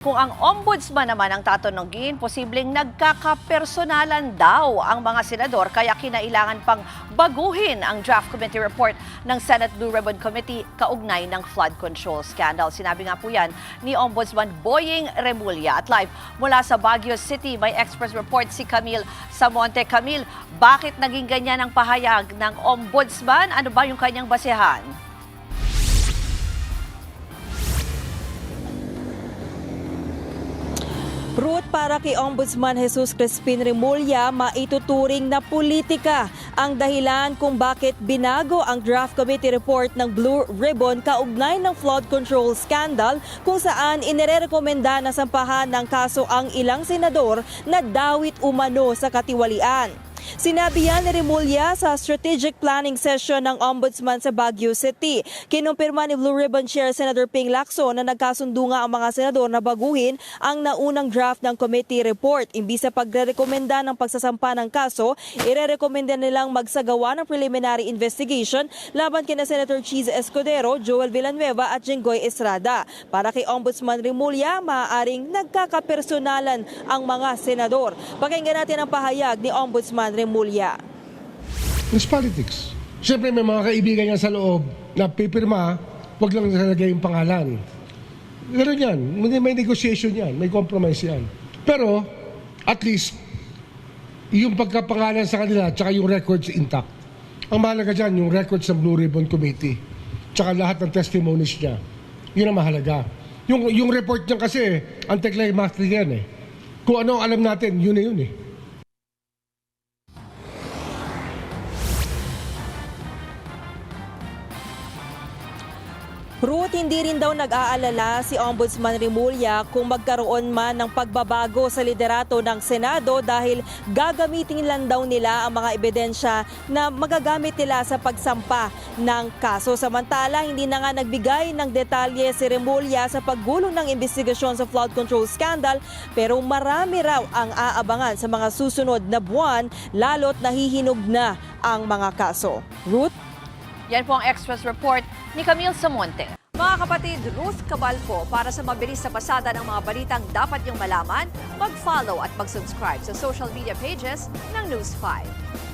Kung ang ombudsman naman ang tatanungin, posibleng nagkakapersonalan daw ang mga senador kaya kinailangan pang baguhin ang draft committee report ng Senate Blue Ribbon Committee kaugnay ng flood control scandal. Sinabi nga po yan ni Ombudsman Boying Remulla. At live mula sa Baguio City, may express report si Camille Samonte. Camille, bakit naging ganyan ang pahayag ng ombudsman? Ano ba yung kanyang basehan? Ruth, para kay Ombudsman Jesus Crispin Remulla, maituturing na politika ang dahilan kung bakit binago ang draft committee report ng Blue Ribbon kaugnay ng flood control scandal kung saan inirekomenda na sampahan ng kaso ang ilang senador na dawit umano sa katiwalian. Sinabi yan ni Remulla sa strategic planning session ng Ombudsman sa Baguio City. Kinumpirma ni Blue Ribbon Chair Senator Ping Lacson na nagkasundo nga ang mga senador na baguhin ang naunang draft ng committee report. Imbis sa pagrerekomenda ng pagsasampa ng kaso, irerekomenda nilang magsagawa ng preliminary investigation laban kina Senator Cheese Escudero, Joel Villanueva at Jinggoy Estrada. Para kay Ombudsman Remulla, maaaring nagkakapersonalan ang mga senador. Pakinggan natin ang pahayag ni Ombudsman Remulla. It's politics. Siyempre may mga kaibigan niya sa loob na pipirma, wag lang nalagay yung pangalan. Ganun yan. May negotiation yan. May compromise yan. Pero, at least, yung pagkapangalan sa kanila tsaka yung records intact. Ang mahalaga dyan, yung records ng Blue Ribbon Committee tsaka lahat ng testimonies niya. Yun ang mahalaga. Yung report niya kasi, anticlimactic yan eh. Kung ano alam natin, yun na yun eh. Ruth, hindi rin daw nag-aalala si Ombudsman Remulla kung magkaroon man ng pagbabago sa liderato ng Senado dahil gagamitin lang daw nila ang mga ebidensya na magagamit nila sa pagsampa ng kaso. Samantala, hindi na nga nagbigay ng detalye si Remulla sa paggulong ng investigasyon sa flood control scandal, pero marami raw ang aabangan sa mga susunod na buwan lalo't nahihinog na ang mga kaso. Ruth? Yan po ang express report ni Camille Samonte. Mga kapatid, Ruth Cabalco, para sa mabilis na pasada ng mga balitang dapat niyong malaman, mag-follow at mag-subscribe sa social media pages ng News 5.